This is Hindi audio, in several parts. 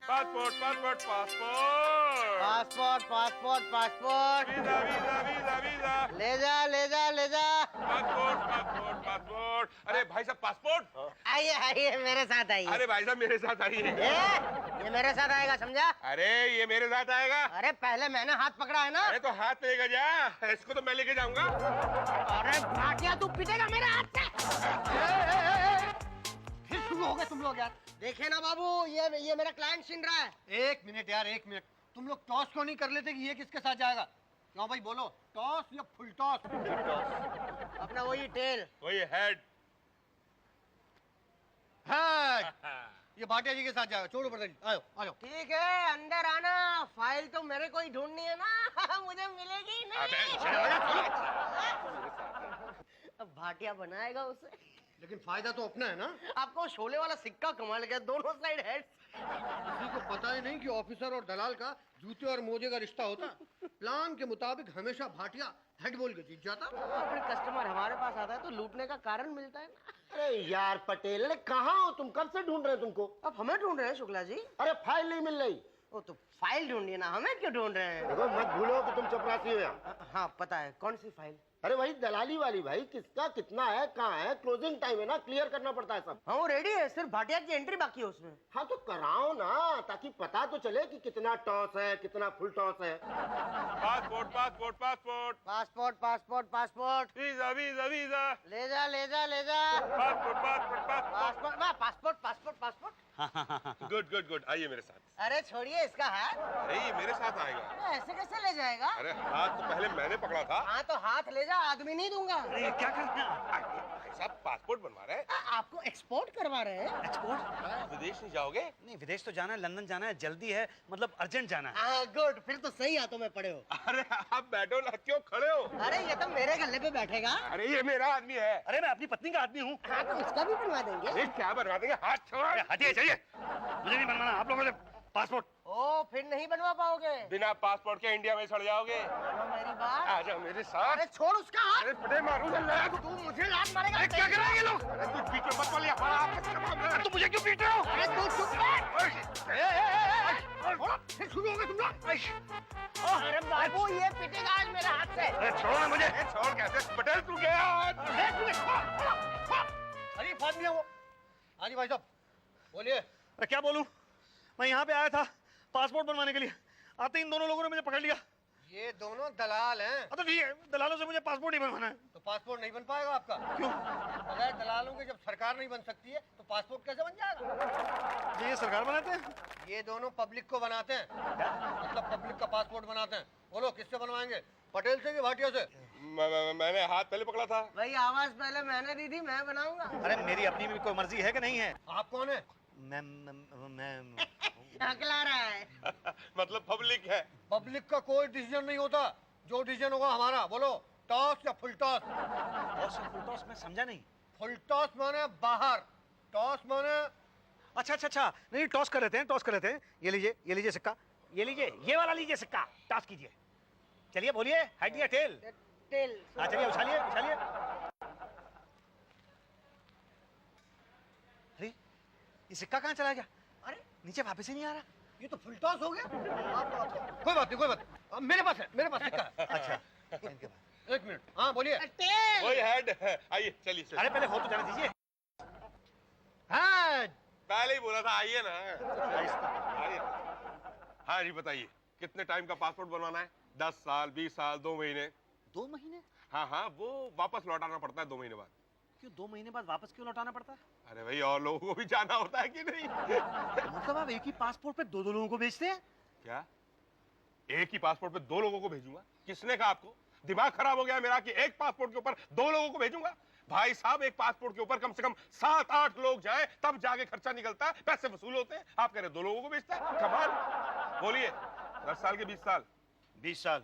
Passport passport passport passport passport passport visa visa visa visa ले जा ले जा ले जा। Passport passport passport. अरे भाई साहब पासपोर्ट। आइए आइए मेरे साथ आइए। अरे भाई साहब मेरे साथ आइए। ये मेरे साथ आएगा समझा? अरे ये मेरे साथ आएगा। अरे पहले मैंने हाथ पकड़ा है ना। अरे तो हाथ लेकर जा, इसको तो मैं लेके जाऊंगा। अरे भाटिया तू पिटेगा मेरे हाथ से। फिर शुरू हो गए तुम लोग यार। देखे ना बाबू ये मेरा क्लाइंट छीन रहा है। एक मिनट यार, एक मिनट। तुम लोग टॉस क्यों नहीं कर लेते कि ये किसके साथ जाएगा? क्यों भाई बोलो, टॉस या फुल टॉस? अपना वही टेल। वही हेड। हाँ, ये भाटिया जी के साथ जाएगा। छोड़ो बर्दाजी, आओ आओ। ठीक है अंदर आना। फाइल तो मेरे को ही ढूंढनी है ना। मुझे मिलेगी नहीं। अब भाटिया बनाएगा उसे। लेकिन फायदा तो अपना है ना। आपको शोले वाला सिक्का कमाल गया, दोनों साइड हेड। किसी को पता ही नहीं कि ऑफिसर और दलाल का जूते और मोजे का रिश्ता होता। प्लान के मुताबिक हमेशा भाटिया हेड बोल के जीत जाता। फिर कस्टमर हमारे पास आता है तो लूटने का कारण मिलता है ना। अरे यार पटेल, अरे कहाँ हो तुम? कब से ढूंढ रहे हैं तुमको। अब हमें ढूंढ रहे हैं शुक्ला जी? अरे फाइल नहीं मिल रही। ओ तो फाइल ढूंढिए ना, हमें क्यों ढूंढ रहे हैं? देखो मत भूलो कि तुम चपरासी हो यहाँ। हाँ पता है। कौन सी फाइल? अरे वही दलाली वाली भाई, किसका कितना है, कहाँ है, क्लोजिंग टाइम है ना, क्लियर करना पड़ता है सब। हाँ वो रेडी है, सिर्फ भाटिया की एंट्री बाकी है उसमें। हाँ तो कराओ ना, ताकि पता तो चले कि कितना टॉस है, कितना फुल टॉस है। Passport passport passport passport passport passport. Visa visa visa. ले जा ले जा ले जा। Passport passport passport. Passport passport passport. Good good good, आइए मेरे साथ। अरे छोड़िए इसका हाथ। अरे ये मेरे साथ आएगा। ऐसे कैसे ले जाएगा? अरे हाथ तो पहले मैंने पकड़ा था। हाँ तो हाथ ले जा, आदमी नहीं दूंगा। अरे क्या कर रहे हैं भाई साहब? पासपोर्ट बनवा रहे हैं। आपको एक्सपोर्ट करवा रहे हैं? एक्सपोर्ट? विदेश नहीं जाओगे? नहीं, विदेश तो जाना है, लंदन जाना है, जल्दी है, मतलब अर्जेंट जाना है। हाँ गुड, फिर तो सही हाथों में पड़े हो। अरे आप बैठो ना, क्यों खड़े हो? अरे ये तो मेरे गले पे बैठेगा। अरे ये मेरा आदमी है। अरे मैं अपनी पत्नी का आदमी हूँ। हाँ तो उसका भी बनवा देंगे। अरे क्या बनवा देंगे? हाथ छोड़। हटिए चलिए, मुझे नहीं बनवाना आप लोगों से पासपोर्ट। ओ फिर नहीं बनवा पाओगे। बिना पासपोर्ट के इंडिया में सड़ जाओगे। मानो मेरी बात। आ जाओ मेरे साथ। अरे छोड़ उसका हाथ। अरे पटे मारूंगा। तू मुझे लात मारेगा। अरे क्या कर रहे हैं ये लोग? अरे तू बीच में मत बोलिए। तुम मुझे क्यों पीट रहे हो? अरे तू चुप कर। फिर शुरू हो गए तुम लोग। अरे बाबू ये पिटेगा आज मेरे हाथ से। अरे छोड़ो ना मुझे। अरे छोड़ कैसे? पटेल तू गया। शरीफ आदमी है वो। हाँ जी भाई साहब बोलिए। अरे क्या बोलूं, मैं यहाँ पे आया था पासपोर्ट बनवाने के लिए, आते इन दोनों लोगों ने मुझे पकड़ लिया। ये दोनों दलाल हैं। तो ठीक है, दलालों से मुझे पासपोर्ट नहीं बनवाना है। तो पासपोर्ट नहीं बन पाएगा आपका। क्यों? बगैर दलालों के जब सरकार नहीं बन सकती है तो पासपोर्ट कैसे बन जाएगा? ये सरकार बनाते हैं? ये दोनों पब्लिक को बनाते हैं, मतलब पब्लिक का पासपोर्ट बनाते हैं। बोलो किससे बनवाएंगे, पटेल से कि भाटिया से? मैंने हाथ पहले पकड़ा था। भाई आवाज पहले मैंने दी थी, मैं बनाऊंगा। अरे मेरी अपनी भी कोई मर्जी है कि नहीं है? आप कौन है? मैं हकला रहा है। मतलब पब्लिक है। पब्लिक का कोई डिसीजन नहीं होता, जो डिसीजन होगा हमारा। बोलो टॉस या फुल टॉस? फुल टॉस मैं समझा नहीं। फुल टॉस माने बाहर, टॉस माने। अच्छा, नहीं टॉस कर लेते हैं, टॉस कर लेते हैं। ये लीजिए सिक्का, ये लीजिए, ये वाला लीजिए सिक्का, टॉस कीजिए। चलिए बोलिए, हेड या टेल? टेल। हाँ चलिए, उछालिए। अरे ये सिक्का कहाँ चला गया? अरे नीचे वापस ही नहीं आ रहा। ये तो फुल टॉस हो गया। कोई बात नहीं, मेरे पास सिक्का है। अच्छा एक मिनट, हाँ बोलिए। टेल। वही हेड है। आइए चलिए। अरे पहले हो तो जाने दीजिए। हाँ पहले ही बोला था आइए ना। आइए। हाँ जी बताइए, कितने टाइम का पासपोर्ट बनवाना है? 10 साल, 20 साल, 2 महीने? 2 महीने? हाँ, वो वापस लौटाना पड़ता है 2 महीने बाद। क्यों 2 महीने बाद वापस क्यों लौटाना पड़ता है? अरे भाई और लोगों को भी जाना होता है कि नहीं? मतलब आप एक ही पासपोर्ट पे दो लोगों को भेजते हैं? क्या एक ही पासपोर्ट पे 2 लोगों को भेजूंगा? किसने कहा आपको? दिमाग खराब हो गया मेरा कि एक पासपोर्ट के ऊपर 2 लोगों को भेजूंगा? भाई साहब एक पासपोर्ट के ऊपर कम से कम 7-8 लोग जाएं तब जाके खर्चा निकलता है, पैसे वसूल होते हैं। आप कह रहे 2 लोगों को भेजता है? कमाल। बोलिए 10 साल के 20 साल? 20 साल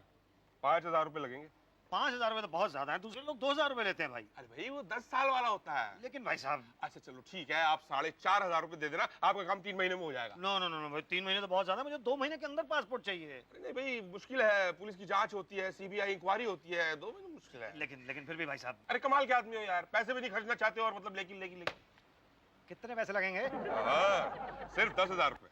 5,000 रुपए लगेंगे। 5,000 रुपए तो बहुत ज्यादा है, दूसरे लोग 2,000 रुपए लेते हैं भाई। अरे भाई वो 10 साल वाला होता है। लेकिन भाई साहब। अच्छा चलो ठीक है, आप 4,500 रुपए दे देना, आपका काम 3 महीने में हो जाएगा। नो भाई 3 महीने तो बहुत ज्यादा, मुझे 2 महीने के अंदर पासपोर्ट चाहिए। अरे नहीं भाई मुश्किल है, पुलिस की जांच होती है, सीबीआई इंक्वायरी होती है, 2 महीने मुश्किल है। लेकिन फिर भी भाई साहब। अरे कमाल के आदमी हो यार, पैसे भी नहीं खर्चना चाहते हो और मतलब लेकिन कितने पैसे लगेंगे? सिर्फ 10,000 रुपए।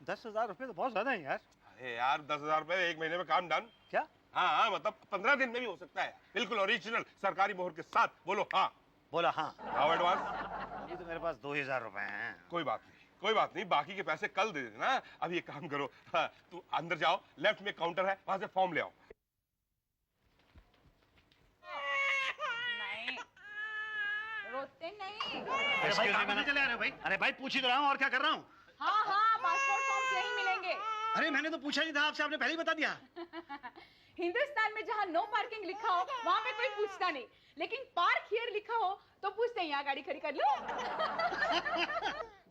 10,000 रुपए तो बहुत ज्यादा है यार। अरे यार 10,000 रुपए एक महीने में काम डन। क्या? हाँ मतलब 15 दिन में भी हो सकता है, बिल्कुल ओरिजिनल सरकारी मोहर के साथ। बोलो हाँ। बोला हाँ। आओ एडवांस। ये तो मेरे पास 2,000 रुपए हैं। कोई बात नहीं, बाकी के पैसे कल दे देना। अब ये काम करो, हाँ, तू अंदर जाओ, लेफ्ट में काउंटर है, वहां से फॉर्म ले आओ। नहीं, रोते नहीं। अरे भाई कहाँ चले आ रहे हो भाई? अरे भाई पूछ ही तो रहा हूँ, और क्या कर रहा हूँ? हाँ हाँ, पासपोर्ट फॉर्म्स यहीं मिलेंगे। अरे मैंने तो पूछा नहीं था आपसे, आपने पहले ही बता दिया। हिंदुस्तान में जहाँ नो पार्किंग लिखा हो वहाँ पे कोई पूछता नहीं, लेकिन पार्क हियर लिखा हो तो पूछते हैं यहाँ गाड़ी खड़ी कर लो।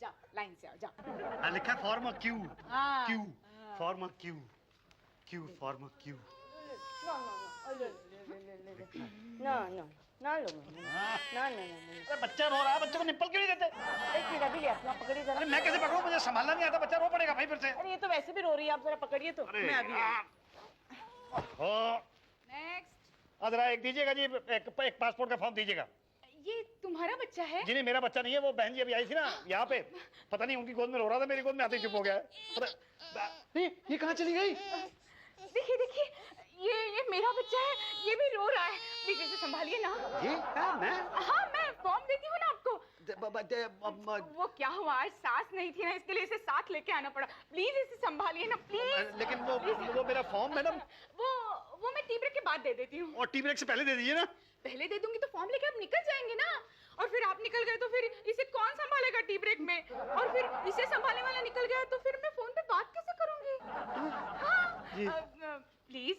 जाओ लाइन से आओ, जाओ। लिखा फॉर्म क्यू। हाँ। Q form Q, Q form Q. अरे बच्चा रो रहा है, बच्चे को निप्पल क्यों नहीं देते? एक मिनट अभी ले अपना पकड़िए जरा। अरे मैं कैसे पकड़ूं, मुझे संभालना नहीं आता, बच्चा रो पड़ेगा भाई फिर से। अरे ये तो वैसे भी रो रही है, आप जरा पकड़िए तो। मैं अभी नेक्स्ट। जरा एक दीजिएगा जी, एक पासपोर्ट का फॉर्म दीजिएगा। ये तुम्हारा बच्चा है? जी नहीं, मेरा बच्चा नहीं है, वो बहन जी अभी आई थी ना यहाँ पे, पता नहीं उनकी गोद में रो रहा था, मेरी गोद में आते ही चुप हो गया है। नहीं, ये कहाँ चली गई? देखिए देखिए, ये मेरा बच्चा है, ये भी रो रहा है। प्लीज इसे संभालिए ना। ये मैं? हाँ मैं फॉर्म देती हूँ ना आपको। वो क्या हुआ, आज सास नहीं थी ना, इसके लिए इसे साथ लेके आना पड़ा। प्लीज इसे संभालिए ना, प्लीज। लेकिन वो मेरा फॉर्म मैडम। वो मैं टी ब्रेक के बाद दे देती हूँ। और टी ब्रेक से पहले दे दीजिए ना। पहले दे दूंगी तो फॉर्म लेके आप निकल जाएंगे ना, और फिर आप निकल गए तो फिर इसे कौन संभालेगा टी ब्रेक में, और फिर इसे संभालने वाला निकल गया तो फिर मैं फोन पे बात कैसे करूंगी? हाँ प्लीज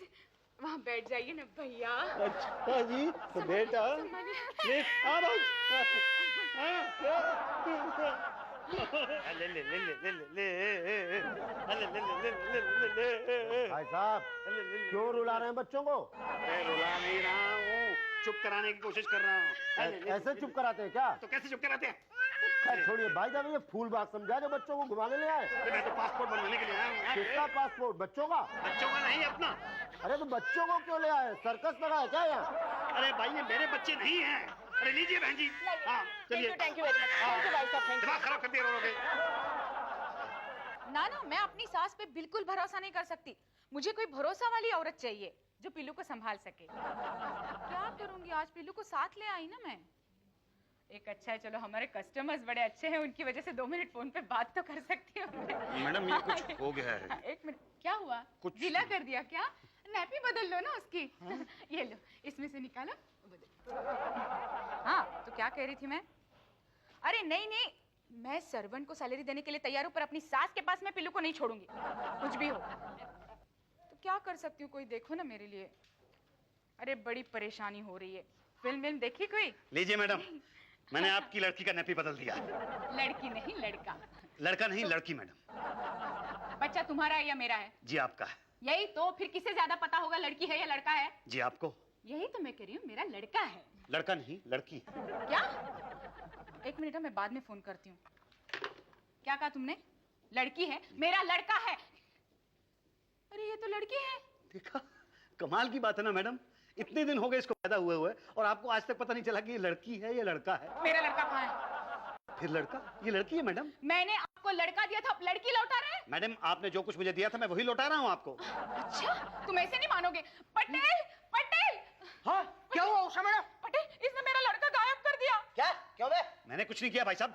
वहाँ बैठ जाइए ना भैया। अच्छा जी, तो बेटा ले भाई साहब क्यों रुला रहे हैं बच्चों को? रुला नहीं रहा हूँ, चुप कराने की कोशिश कर रहा हूँ। ऐसे चुप कराते हैं क्या? तो कैसे चुप कराते हैं? छोड़िए भाई साहब, ये फूल बाग समझा जो बच्चों को घुमाने ले आए। मैं तो पासपोर्ट बनवाने के लिए आया हूँ। किसका पासपोर्ट? बच्चों का? बच्चों का नहीं, अपना। अरे तो बच्चों को क्यों ले आए? सर्कस लगा है क्या यहाँ? अरे भाई ये मेरे बच्चे नहीं हैं। अरे लीजिए बहन जी। हाँ चलिए। Thank you very much. Thank you भाई साहब, थैंक यू। दिमाग खराब कर दिया रोके। ना ना, मैं अपनी सास पे बिल्कुल भरोसा नहीं कर सकती। मुझे कोई भरोसा वाली औरत चाहिए जो पिल्लू को संभाल सके। क्या करूंगी, आज पिल्लू को साथ ले आई ना मैं। एक अच्छा है, चलो हमारे कस्टमर्स बड़े अच्छे हैं, उनकी वजह से 2 मिनट फोन पे बात तो कर सकती हूँ। मैडम ये कुछ हो गया है। एक मिनट, क्या हुआ? कुछ गीला कर दिया क्या? नैपी बदल लो ना उसकी। ये लो, इसमें से निकालो, हाँ तो क्या कह रही थी मैं? अरे नहीं नहीं, मैं सर्वेंट को सैलरी देने के लिए तैयार हूँ, पर अपनी सास के पास मैं पिल्लू को नहीं छोड़ूंगी, कुछ भी हो। तो क्या कर सकती हूँ, कोई देखो ना मेरे लिए। अरे बड़ी परेशानी हो रही है। फिल्म देखी कोई? लीजिए मैडम, मैंने आपकी लड़की का नैपी बदल दिया। लड़की नहीं लड़का। लड़का नहीं, लड़की मैडम। बच्चा तुम्हारा है या मेरा है? जी आपका है। यही तो, फिर किसे ज्यादा पता होगा लड़की है या लड़का है? जी आपको। यही तो मैं कह रही हूँ, मेरा लड़का है। लड़का नहीं, लड़की। क्या? एक मिनट, मैं बाद में फोन करती हूँ। क्या कहा तुमने? लड़की है? मेरा लड़का है। अरे ये तो लड़की है। देखा, कमाल की बात है ना मैडम, इतने दिन हो गए इसको पैदा हुए और आपको आज तक पता नहीं चला कि ये लड़की है या लड़का है। मेरा लड़का कहाँ है? फिर लड़का? ये लड़की है मैडम। मैंने आपको लड़का दिया था, आप लड़की लौटा रहे हैं? मैडम आपने जो कुछ मुझे दिया था मैं वही लौटा रहा हूँ आपको। अच्छा, तुम ऐसे नहीं मानोगे। पटेल, पटेल। हाँ क्या हुआ उषा मैडम? पटेल, इसने मेरा लड़का गायब कर दिया। क्या? क्यों बे? मैंने कुछ नहीं किया भाई साहब।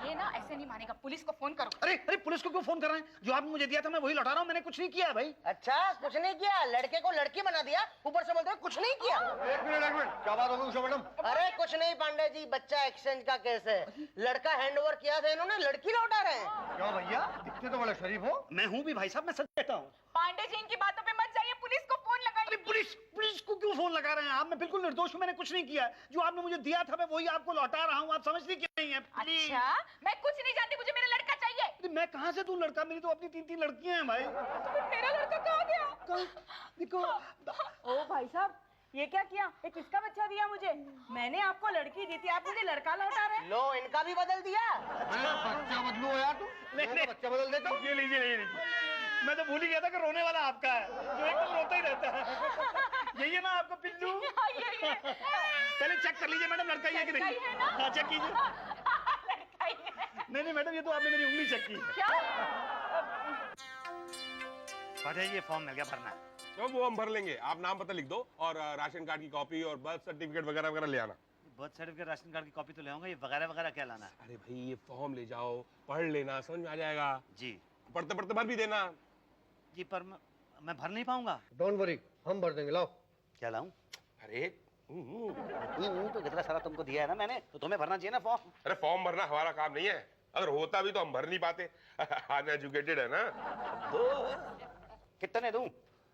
ये ना ऐसे नहीं मानेगा, पुलिस को फोन करो। अरे अरे पुलिस को क्यों फोन कर रहे हैं? जो आपने मुझे दिया था मैं वही लौटा रहा हूँ, मैंने कुछ नहीं किया भाई। अच्छा कुछ नहीं किया, लड़के को लड़की बना दिया, ऊपर से बोलते हो कुछ नहीं किया। एक मिनट, क्या बात हो गई उषा मैडम? अरे कुछ नहीं पांडे जी, बच्चा एक्सचेंज का केस है। लड़का हैंडओवर किया था इन्होंने, लड़की लौटा रहे हैं। क्यों भैया, इतने तो बड़े शरीफ हो। मैं हूँ भी भाई साहब, मैं सच कहता हूँ। पांडे जी इनकी बातों पे मत जाइए, पुलिस को फोन लगाइए। अरे पुलिस को क्यों फोन लगा रहे हैं आप? मैं बिल्कुल निर्दोष हूँ, मैंने कुछ नहीं किया। जो आपने मुझे दिया था मैं वही आपको लौटा रहा हूँ, आप समझती क्यों नहीं है? अच्छा, मैं कुछ नहीं जानती, मुझे मेरा लड़का चाहिए। अरे मैं कहाँ से दूं लड़का? मेरी तो अपनी 3 लड़कियां हैं भाई। तो मेरा लड़का कहाँ गया? देखो। ओ भाई साहब, ये क्या किया? ये किसका बच्चा दिया मुझे? मैंने आपको लड़की दी थी, आप मुझे लड़का लौटा रहे हैं। लो इनका भी बदल दिया। बच्चा बदलू हो यार तुम। नहीं, बच्चा बदल देता हूँ। ये लीजिए। मैं तो भूल ही गया था कि रोने वाला आपका है, जो एकदम रोता ही रहता है। यही है ना आपका पिल्लू? पहले चेक कर लीजिए मैडम, लड़का ही है कि नहीं? हाँ चेक कीजिए। नहीं मैडम, ये तो आपने मेरी उंगली चेक की। क्या? भाटिया जी ये फॉर्म मिल गया भरना है। तो वो हम भर लेंगे, आप नाम पता लिख दो और राशन कार्ड की कॉपी और बर्थ सर्टिफिकेट वगैरह वगैरह ले आना। बर्थ सर्टिफिकेट राशन कार्ड की कॉपी तो ले आऊंगा, ये वगैरह वगैरह क्या लाना है? अरे भाई ये फॉर्म ले जाओ, पढ़ लेना, समझ में आ जाएगा। जी पढ़ते पढ़ते भर भी देना। जी पर मैं भर नहीं पाऊंगा। डोंट वरी, हम भर देंगे, लाओ। क्या लाऊं? अरे तो कितना सारा तुमको दिया है ना मैंने, तो तुम्हें भरना चाहिए ना फॉर्म। अरे फॉर्म भरना हमारा काम नहीं है, अगर होता भी तो हम भर नहीं पाते। अनएजुकेटेड है ना। दो कितने दूं?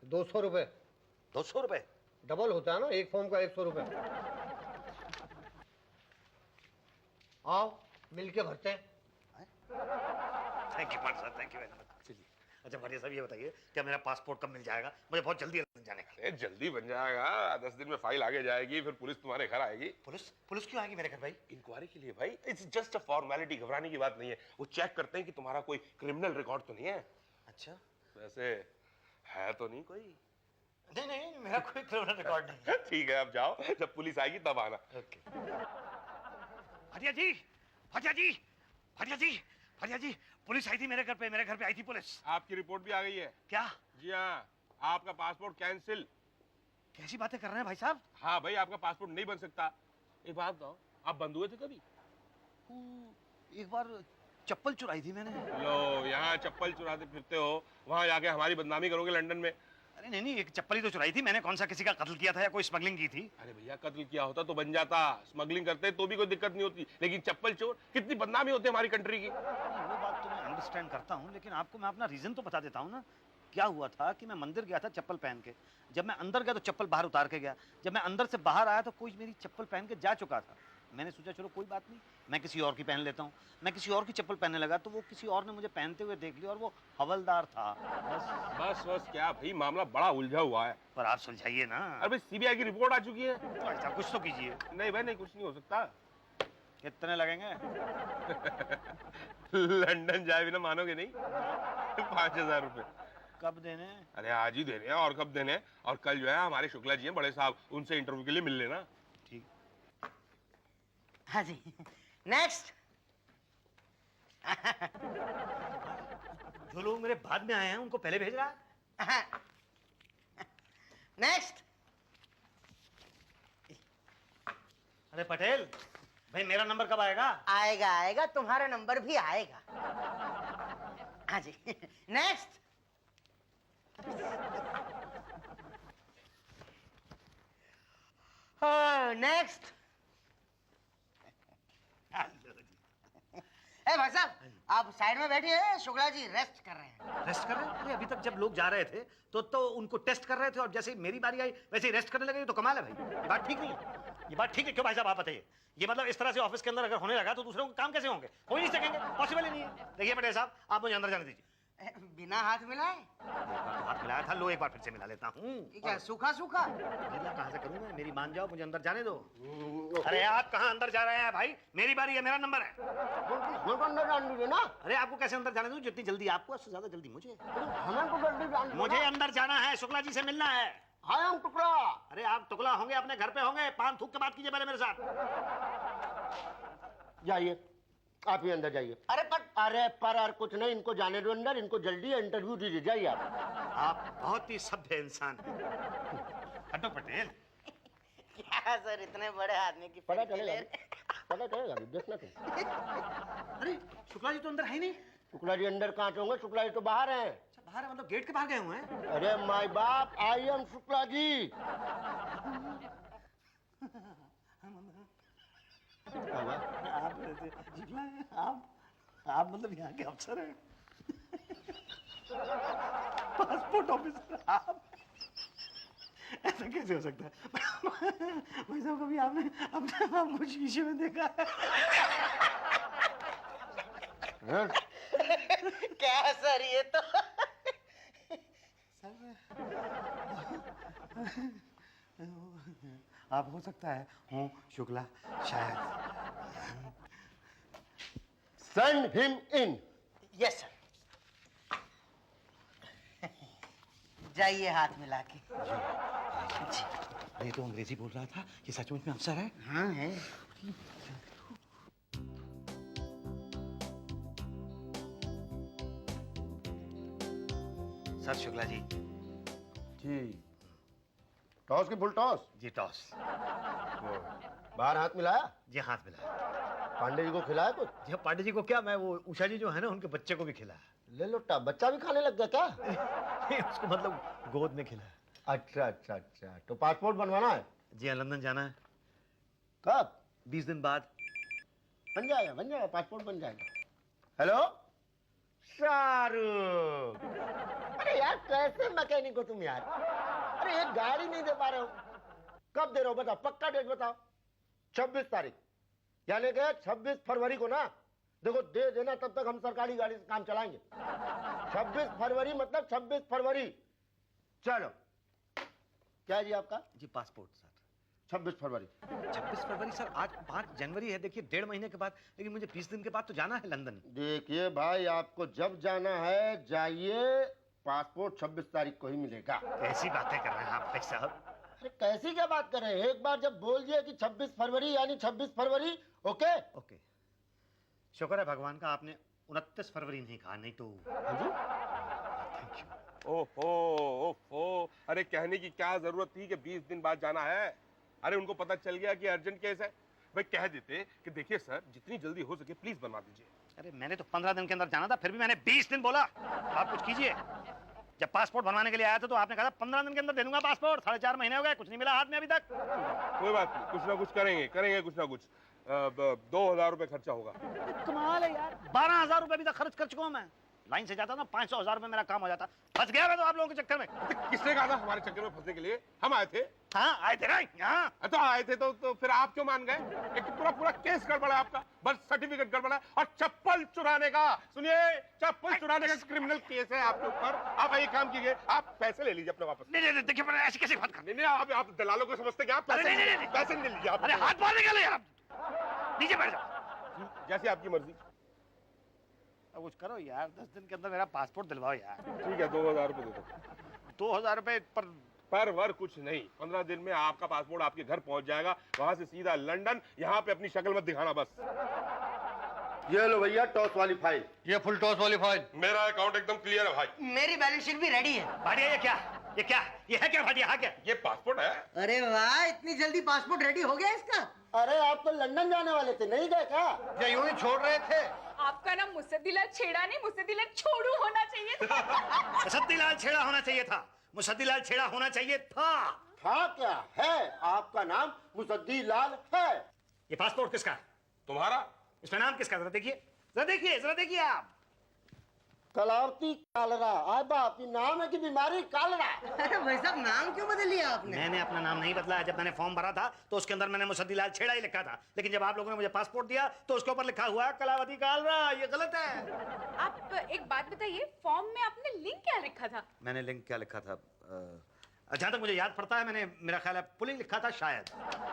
200 रुपए 200 रुपए? डबल होता है ना, एक फॉर्म का 100 रुपए। आओ मिलके भरते हैं। Thank you sir, thank you very much. चलिए अच्छा भाटिया साहब ये बताइए क्या मेरा पासपोर्ट कब मिल जाएगा? मुझे बहुत जल्दी लंदन जाने का। अरे जल्दी बन जाएगा, 10 दिन में फाइल आगे जाएगी, फिर पुलिस तुम्हारे घर आएगी। पुलिस पुलिस क्यों आएगी मेरे घर भाई? इंक्वायरी के लिए भाई, इट्स जस्ट अ फॉर्मेलिटी, घबराने की बात नहीं है। वो चेक करते हैं कि तुम्हारा कोई क्रिमिनल रिकॉर्ड तो नहीं है। अच्छा वैसे है तो नहीं कोई? नहीं नहीं मेरा कोई क्रिमिनल रिकॉर्ड नहीं है। ठीक है अब जाओ, जब पुलिस आएगी तब आना। ओके। भाटिया जी भाटिया जी भाटिया जी भाटिया जी पुलिस आई थी मेरे घर पे आई थी पुलिस। आपकी रिपोर्ट भी आ गई है। क्या? जी हाँ, आपका पासपोर्ट कैंसिल। कैसी बातें कर रहे हैं भाई साहब? हाँ भाई, आपका पासपोर्ट नहीं बन सकता। एक बात बताओ, आप बंद हुए थे कभी? एक बार चप्पल चुराई थी मैंने। लो, यहाँ चप्पल चुराते फिरते हो, वहाँ जाके हमारी बदनामी करोगे लंदन में। अरे नहीं एक चप्पल ही तो चुराई थी मैंने, कौन सा किसी का कत्ल किया था या कोई स्मगलिंग की थी? अरे भैया कत्ल किया होता तो बन जाता, स्मगलिंग करते तो भी कोई दिक्कत नहीं होती, लेकिन चप्पल चोर, कितनी बदनामी होती है हमारी कंट्री की। वो बात तो मैं अंडरस्टैंड करता हूँ, लेकिन आपको मैं अपना रीजन तो बता देता हूँ ना। क्या हुआ था कि मैं मंदिर गया था चप्पल पहन के, जब मैं अंदर गया तो चप्पल बाहर उतार के गया, जब मैं अंदर से बाहर आया तो कोई मेरी चप्पल पहन के जा चुका था। मैंने सोचा चलो कोई बात नहीं, मैं किसी और की पहन लेता हूँ। मैं किसी और की चप्पल पहनने लगा तो वो किसी और ने मुझे पहनते हुए देख लिया और वो हवलदार था। बस बस क्या भाई, मामला बड़ा उलझा हुआ है। पर आप सुलझाइए ना। अरे भाई सीबीआई की रिपोर्ट आ चुकी है। तो ऐसा कुछ तो कीजिए। नहीं भाई नहीं, कुछ नहीं हो सकता। कितने लगेंगे? लंदन जाए भी ना मानोगे नहीं। 5000 रुपए। कब देने? अरे आज ही देने हैं, और कब देने हैं? और कल जो है हमारे शुक्ला जी हैं बड़े साहब, उनसे इंटरव्यू के लिए मिल लेना। ठीक। हाँ जी, नेक्स्ट। जो लोग मेरे बाद में आए हैं उनको पहले भेज रहा है। नेक्स्ट। अरे पटेल भाई मेरा नंबर कब आएगा? आएगा आएगा, तुम्हारा नंबर भी आएगा। हाँ जी, नेक्स्ट। नेक्स्ट। ए भाई साहब, आप साइड में बैठिए, शुक्ला जी रेस्ट कर रहे हैं। रेस्ट कर रहे हैं? अरे अभी तक जब लोग जा रहे थे तो उनको टेस्ट कर रहे थे, और जैसे ही मेरी बारी आई वैसे ही रेस्ट करने लगे। तो कमाल है भाई, ये बात ठीक नहीं है। ये बात ठीक है क्यों भाई साहब आप बताइए? ये मतलब इस तरह से ऑफिस के अंदर अगर होने लगा तो दूसरों को काम कैसे होंगे? हो ही नहीं सकेंगे, पॉसिबल ही नहीं है। देखिए पटेल साहब आप मुझे अंदर जाने दीजिए। बिना हाथ मिलाए? एक बार तो हाथ मिलाया था, लो एक बार फिर से मिला लेता हूँ। ये क्या सूखा सूखा? गीला कहाँ से करूँ मैं? मेरी मान जाओ, मुझे अंदर जाने दो। अरे आप कहाँ अंदर जा रहे हैं भाई? मेरी बारी है, मेरा नंबर है। हमको अंदर जान दीजिए ना। अरे आपको कैसे अंदर जाने दूं? जितनी जल्दी आपको उससे ज्यादा जल्दी मुझे। हमें को जल्दी जान दो मुझे ना। अंदर जाना है, शुक्ला जी से मिलना है। हाय हम टुकड़ा। अरे आप टुकला होंगे अपने घर पे होंगे, पान थूक के बात कीजिए पहले मेरे साथ। जाइए, आप ही अंदर जाइए। अरे पर कुछ नहीं, इनको जाने दो अंदर, इनको जल्दी इंटरव्यू दीजिए, जाइए आप बहुत ही सभ्य इंसान हैं। हटो पटेल। क्या सर, इतने बड़े आदमी की पता picture चलेगा ले रहे हैं? पता चलेगा अभी, देखना तुम। अरे शुक्ला जी तो अंदर है ही नहीं। शुक्ला जी अंदर कहाँ से होंगे? शुक्ला जी तो बाहर हैं। अच्छा बाहर है, मतलब गेट के बाहर गए हुए हैं। अरे माय बाप, आई एम शुक्ला जी। आप शुक्ला हैं? आप मतलब यहाँ के अफसर हैं? पासपोर्ट ऑफिसर आप? ऐसा कैसे हो सकता है भाई साहब? कभी आपने अपने आप को शीशे में देखा है? क्या सर ये तो आप हो सकता है हूँ शुक्ला शायद। Send him in. Yes sir. जाइए हाथ मिला के। ये तो अंग्रेजी बोल रहा था, ये सचमुच में अफसर है? हाँ है। सर शुक्ला जी। जी टॉस की फुल टॉस। जी टॉस। बाहर हाथ मिलाया? जी हाथ मिला। पांडे जी को खिलाया कुछ? जी पांडे जी को क्या, मैं वो उषा जी जो है ना उनके बच्चे को भी खिलाया। ले लोटा, बच्चा भी खाने लग गया क्या? उसको मतलब गोद में खिलाया। अच्छा अच्छा अच्छा, तो पासपोर्ट बनवाना है? जी हाँ, लंदन जाना है। कब? 20 दिन बाद। बन जाएगा, पासपोर्ट बन जाएगा। हेलो शाहरुख, अरे यार कैसे मैकेनिक हो तुम यार? अरे एक गाड़ी नहीं दे पा रहे हो, कब दे रहे हो बताओ, पक्का डेट बताओ। 26 तारीख यानी कि 26 फरवरी को ना, देखो दे देना, तब तक हम सरकारी गाड़ी से काम चलाएंगे। 26 फरवरी मतलब 26 फरवरी। चलो, क्या जी आपका? जी पासपोर्ट सर। 26 फरवरी। 26 फरवरी सर, आज 5 जनवरी है, देखिए 1.5 महीने के बाद, लेकिन मुझे 20 दिन के बाद तो जाना है लंदन। देखिए भाई, आपको जब जाना है जाइए, पासपोर्ट 26 तारीख को ही मिलेगा। कैसी बातें कर रहे हैं आप भाई साहब? अरे कैसी क्या बात कर रहे हैं, एक बार जब बोल दिया कि 26 फरवरी यानी 26 फरवरी। ओके ओके, शुक्र है भगवान का आपने 29 फरवरी नहीं कहा, नहीं तो। Thank you. ओहो ओहो, अरे कहने की क्या जरूरत थी कि 20 दिन बाद जाना है? अरे उनको पता चल गया कि अर्जेंट केस है, भाई कह देते कि देखिए सर जितनी जल्दी हो सके प्लीज बनवा दीजिए। अरे मैंने तो 15 दिन के अंदर जाना था, फिर भी मैंने 20 दिन बोला। आप कुछ कीजिए। जब पासपोर्ट बनवाने के लिए आया था तो आपने कहा था 15 दिन के अंदर दे दूंगा पासपोर्ट। 4.5 महीने हो गए, कुछ नहीं मिला हाथ में अभी तक। कोई बात नहीं, कुछ ना कुछ करेंगे कुछ ना कुछ। 2000 रुपए खर्चा होगा। कमाल है यार, 12,000 रुपए अभी तक खर्च कर चुका हूं मैं। लाइन से जाता ना 500,000 रुपए मेरा काम हो जाता। फंस गया मैं तो आप लोगों के चक्कर में। किसने कहा था हमारे चक्कर में फंसने के लिए? हम आए थे। हाँ आए थे ना यहाँ। तो आए थे तो फिर आप क्यों मान गए? एक तो पूरा केस गड़बड़ा है आपका, बर्थ सर्टिफिकेट गड़बड़ा है और चप्पल चुराने का, सुनिए, चप्पल चुराने का क्रिमिनल केस है आपके ऊपर। आप एक काम कीजिए, आप पैसे ले लीजिए अपने वापस। नहीं देखिए, पर ऐसे कैसे बात कर? नहीं आप दलालों को समझते क्या? पैसे पैसे नहीं लीजिए आप। अरे हाथ मारने के लिए आप नीचे बैठ जाओ। जैसे आपकी मर्जी। अब कुछ करो यार, 10 दिन के अंदर मेरा पासपोर्ट दिलवाओ यार। ठीक है, 2000 रुपए दे दो। 2000 रुपए पर वर कुछ नहीं, 15 दिन में आपका पासपोर्ट आपके घर पहुंच जाएगा, वहां से सीधा लंदन। यहाँ पे अपनी शक्ल मत दिखाना बस। ये लो भैया टॉस वाली फाइल। ये फुल टॉस वाली फाइल। मेरा अकाउंट एकदम क्लियर है भाई। मेरी बैलेंस शीट भी रेडी है। भाटिया ये क्या ये है क्या भाटिया? हाँ क्या ये पासपोर्ट है? अरे वाह, इतनी जल्दी पासपोर्ट रेडी हो गया इसका? अरे आप तो लंदन जाने वाले थे, नहीं गए क्या? या यूं ही छोड़ रहे थे? आपका नाम मुसद्दीलाल छेड़ा नहीं, मुसद्दीलाल छोड़ू होना चाहिए था। मुसद्दीलाल छेड़ा होना चाहिए था। मुसद्दीलाल छेड़ा होना चाहिए था। था क्या है? आपका नाम मुसद्दी लाल है। ये पासपोर्ट किसका? तुम्हारा। इसमें नाम किसका? जरा देखिए आप। कलावती कालरा। आय बाप, ये नाम है कि बीमारी? कालरा। अरे भाई साहब, नाम क्यों बदल लिया आपने? मैंने अपना नाम नहीं बदला है। जब मैंने फॉर्म भरा था तो उसके अंदर मैंने मुसद्दीलाल छेड़ा ही लिखा था, लेकिन जब आप लोगों ने मुझे पासपोर्ट दिया तो उसके ऊपर लिखा हुआ है कलावती कालरा। ये गलत है। आप एक बात बताइए, फॉर्म में आपने लिंक क्या लिखा था? मैंने लिंक क्या लिखा था? जहां तक मुझे याद पड़ता है, मैंने, मेरा ख्याल है पुलिंग लिखा था शायद।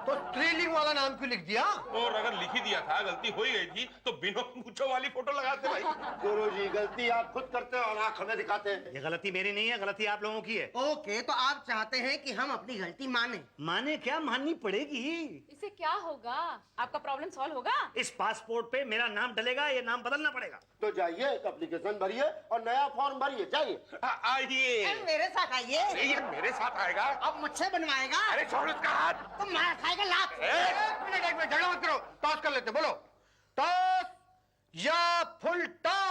तो स्त्रीलिंग वाला नाम क्यों लिख दिया? और अगर लिख ही दिया था, गलती हो ही गई थी, तो बिना मूंछों वाली फोटो लगाते भाई। गुरुजी, गलती आप खुद करते हैं और आंख हमें दिखाते हैं। ये गलती मेरी नहीं है, गलती आप लोगों की है। ओके, तो आप चाहते हैं कि हम अपनी गलती माने? माने क्या, माननी पड़ेगी। इससे क्या होगा? आपका प्रॉब्लम सॉल्व होगा? इस पासपोर्ट पे मेरा नाम डलेगा, ये नाम बदलना पड़ेगा। तो जाइए, एक एप्लीकेशन भरिए और नया फॉर्म भरिए। जाइए। आइए। मेरे साथ आइए। ये मेरे साथ आएगा। अब मुझसे बनवाएगा? अरे छोड़ उसका हाथ। तो मार खाएगा लात। एक मिनट झगड़ा मत करो, टॉस कर लेते। बोलो टॉस या फुल टॉस?